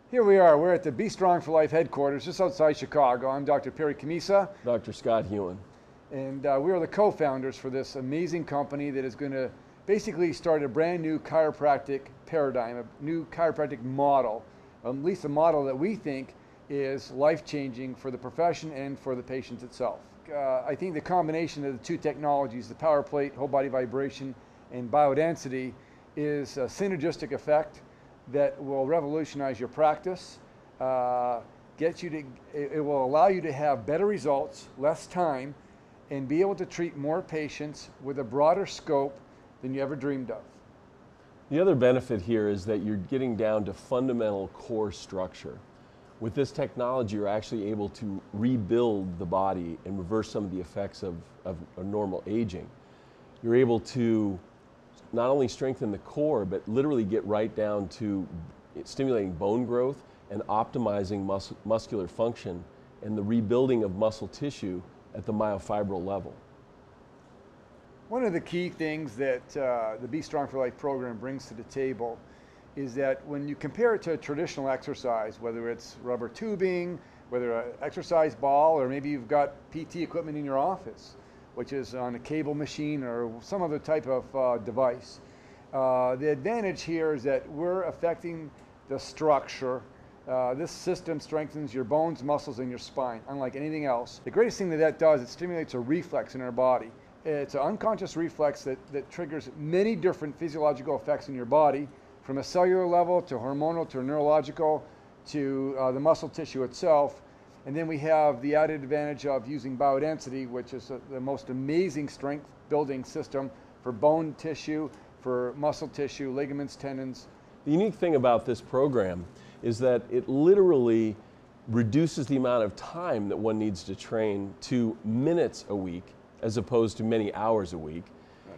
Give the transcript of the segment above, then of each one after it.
Here we are. We're at the BStrong4Life headquarters just outside Chicago. I'm Dr. Cammisa. Dr. Scott Heun. And we are the co-founders for this amazing company that is going to basically start a brand new chiropractic paradigm, a new chiropractic model, at least a model that we think is life-changing for the profession and for the patient itself. I think the combination of the two technologies, the power plate, whole body vibration, and biodensity, is a synergistic effect that will revolutionize your practice, it will allow you to have better results, less time, and be able to treat more patients with a broader scope than you ever dreamed of. The other benefit here is that you're getting down to fundamental core structure. With this technology, you're actually able to rebuild the body and reverse some of the effects of a normal aging. You're able to not only strengthen the core, but literally get right down to stimulating bone growth and optimizing muscular function and the rebuilding of muscle tissue at the myofibril level. One of the key things that the BStrong4Life program brings to the table is that when you compare it to a traditional exercise, whether it's rubber tubing, whether an exercise ball, or maybe you've got PT equipment in your office, which is on a cable machine or some other type of device. The advantage here is that we're affecting the structure. This system strengthens your bones, muscles, and your spine, unlike anything else. The greatest thing that does, it stimulates a reflex in our body. It's an unconscious reflex that triggers many different physiological effects in your body, from a cellular level to hormonal to neurological to the muscle tissue itself. And then we have the added advantage of using biodensity, which is the most amazing strength building system for bone tissue, for muscle tissue, ligaments, tendons. The unique thing about this program is that it literally reduces the amount of time that one needs to train to minutes a week as opposed to many hours a week.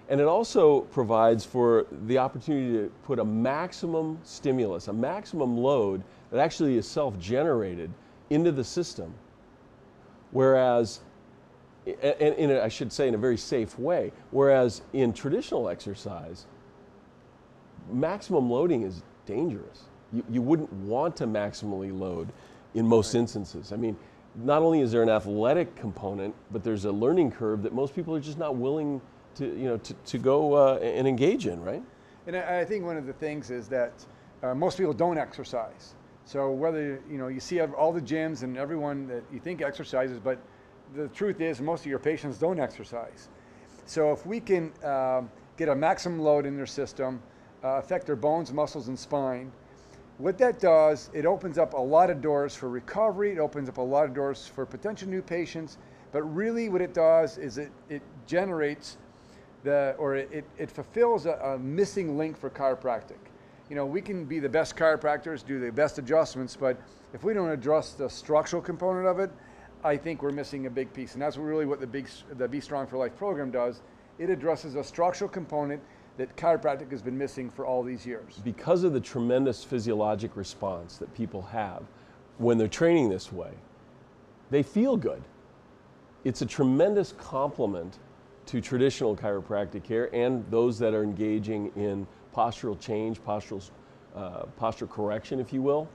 And it also provides for the opportunity to put a maximum stimulus, a maximum load that actually is self-generated into the system, whereas, and I should say in a very safe way, whereas in traditional exercise, maximum loading is dangerous. You wouldn't want to maximally load in most instances. I mean, not only is there an athletic component, but there's a learning curve that most people are just not willing to go and engage in, right? And I think one of the things is that most people don't exercise. So whether you see all the gyms and everyone that you think exercises, but the truth is most of your patients don't exercise. So if we can get a maximum load in their system, affect their bones, muscles, and spine, what that does, it opens up a lot of doors for recovery. It opens up a lot of doors for potential new patients. But really, what it does is it generates it fulfills a missing link for chiropractic. We can be the best chiropractors, do the best adjustments, but if we don't address the structural component of it, I think we're missing a big piece. And that's really what the BStrong4Life program does. It addresses a structural component that chiropractic has been missing for all these years. Because of the tremendous physiologic response that people have when they're training this way, they feel good. It's a tremendous compliment to traditional chiropractic care and those that are engaging in postural change, posture correction, if you will.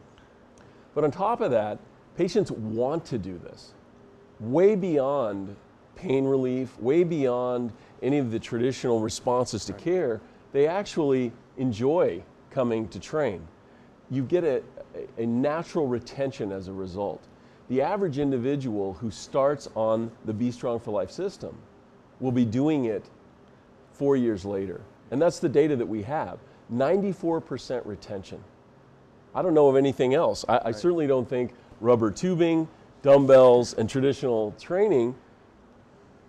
But on top of that, patients want to do this way beyond pain relief, way beyond any of the traditional responses to care. They actually enjoy coming to train. You get a natural retention as a result. The average individual who starts on the BStrong4Life system will be doing it 4 years later. And that's the data that we have. 94% retention. I don't know of anything else. I certainly don't think rubber tubing, dumbbells, and traditional training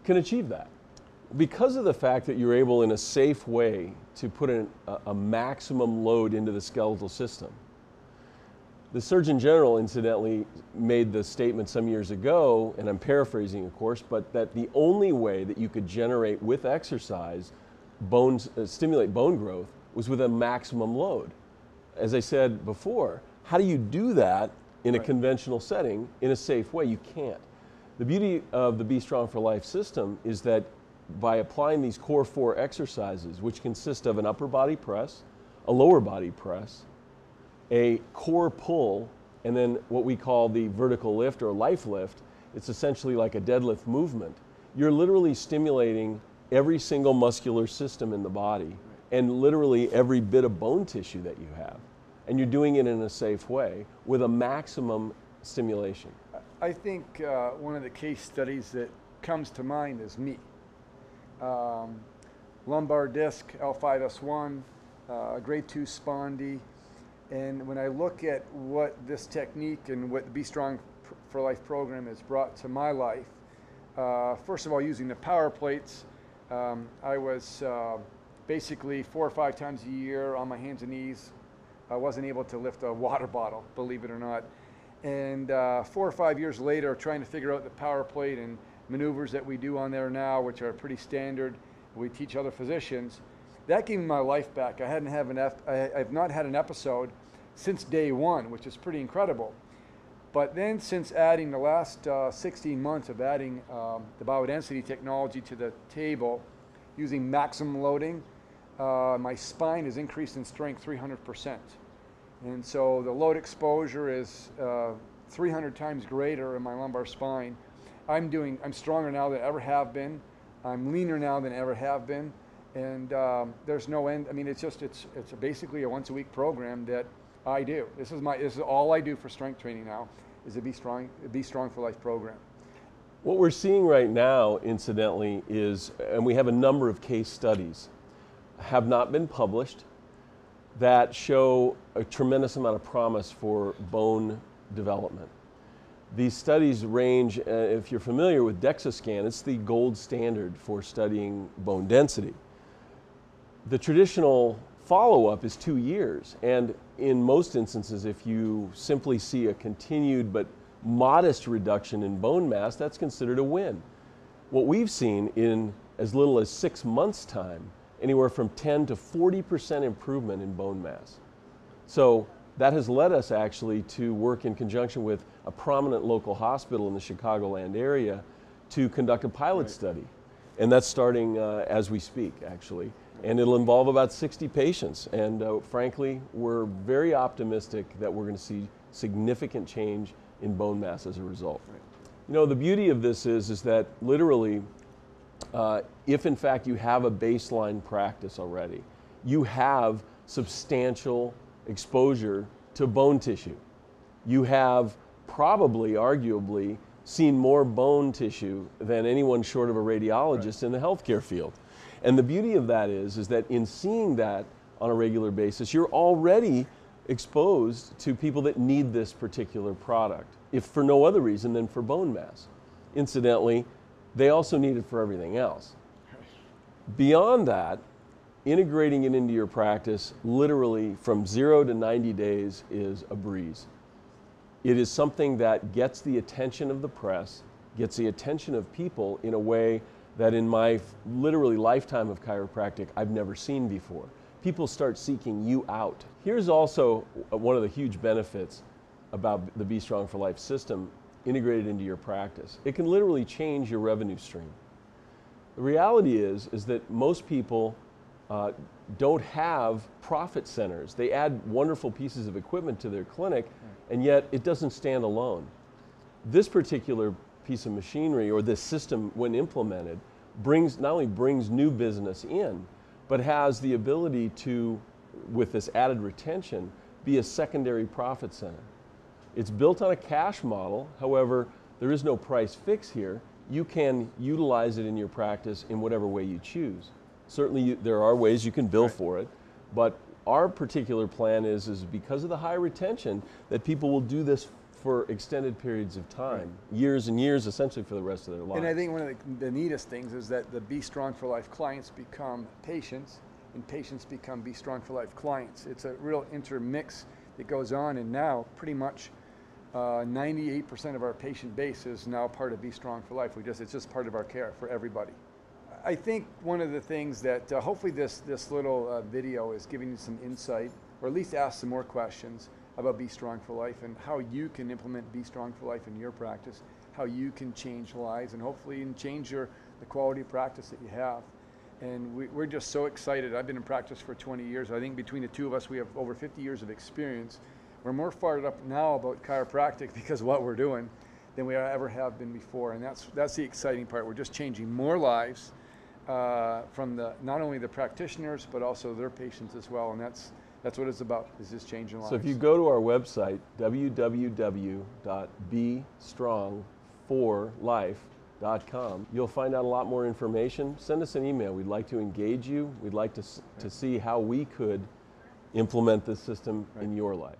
can achieve that. Because of the fact that you're able in a safe way to put a maximum load into the skeletal system. The Surgeon General, incidentally, made the statement some years ago, and I'm paraphrasing, of course, but that the only way that you could generate with exercise stimulate bone growth was with a maximum load. As I said before, how do you do that in a conventional setting in a safe way? You can't. The beauty of the BStrong4Life system is that by applying these core 4 exercises, which consist of an upper body press, a lower body press, a core pull, and then what we call the vertical lift or life lift. It's essentially like a deadlift movement. You're literally stimulating every single muscular system in the body and literally every bit of bone tissue that you have. And you're doing it in a safe way with a maximum stimulation. I think one of the case studies that comes to mind is me. Lumbar disc, L5S1, grade 2 spondy. And when I look at what this technique and what the BStrong4Life program has brought to my life, first of all, using the power plates, I was basically 4 or 5 times a year on my hands and knees. I wasn't able to lift a water bottle, believe it or not. And 4 or 5 years later, trying to figure out the power plate and maneuvers that we do on there now, which are pretty standard, we teach other physicians, that gave me my life back. I've not had an episode since day one, which is pretty incredible. But then since adding the last 16 months of adding the biodensity technology to the table, using maximum loading, my spine has increased in strength 300%. And so the load exposure is 300 times greater in my lumbar spine. I'm stronger now than I ever have been. I'm leaner now than I ever have been. And there's no end. I mean, it's basically a once-a-week program that I do. This is all I do for strength training now, is a BStrong4Life program. What we're seeing right now, incidentally, is, and we have a number of case studies, have not been published, that show a tremendous amount of promise for bone development. These studies range, if you're familiar with DEXA scan, it's the gold standard for studying bone density. The traditional follow-up is 2 years, and in most instances, if you simply see a continued but modest reduction in bone mass, that's considered a win. What we've seen in as little as 6 months' time, anywhere from 10 to 40% improvement in bone mass. So that has led us actually to work in conjunction with a prominent local hospital in the Chicagoland area to conduct a pilot study. And that's starting as we speak, actually. And it'll involve about 60 patients. And frankly, we're very optimistic that we're going to see significant change in bone mass as a result. You know, the beauty of this is that literally, if in fact you have a baseline practice already, you have substantial exposure to bone tissue. You have probably, arguably, seen more bone tissue than anyone short of a radiologist in the healthcare field. And the beauty of that is that in seeing that on a regular basis, you're already exposed to people that need this particular product, if for no other reason than for bone mass. Incidentally, they also need it for everything else. Beyond that, integrating it into your practice literally from 0 to 90 days is a breeze. It is something that gets the attention of the press, gets the attention of people in a way that in my literally lifetime of chiropractic I've never seen before. People start seeking you out. Here's also one of the huge benefits about the BStrong4Life system integrated into your practice. It can literally change your revenue stream. The reality is that most people don't have profit centers. They add wonderful pieces of equipment to their clinic, and yet it doesn't stand alone. This particular piece of machinery, or this system when implemented, not only brings new business in, but has the ability to, with this added retention, be a secondary profit center. It's built on a cash model. However, there is no price fix here. You can utilize it in your practice in whatever way you choose. Certainly there are ways you can bill for it, but our particular plan is because of the high retention that people will do this for extended periods of time, years and years, essentially for the rest of their lives. And I think one of the neatest things is that the BStrong4Life clients become patients, and patients become BStrong4Life clients. It's a real intermix that goes on, and now pretty much 98% of our patient base is now part of BStrong4Life. It's just part of our care for everybody. I think one of the things that hopefully this little video is giving you some insight, or at least ask some more questions about BStrong4Life and how you can implement BStrong4Life in your practice, how you can change lives, and hopefully change the quality of practice that you have. And we're just so excited. I've been in practice for 20 years. I think between the two of us, we have over 50 years of experience. We're more fired up now about chiropractic because of what we're doing than we ever have been before. And that's the exciting part. We're just changing more lives from not only the practitioners, but also their patients as well. And that's what it's about, is just changing lives. So if you go to our website, www.BStrong4Life.com, you'll find out a lot more information. Send us an email. We'd like to engage you. We'd like to see how we could implement this system in your life.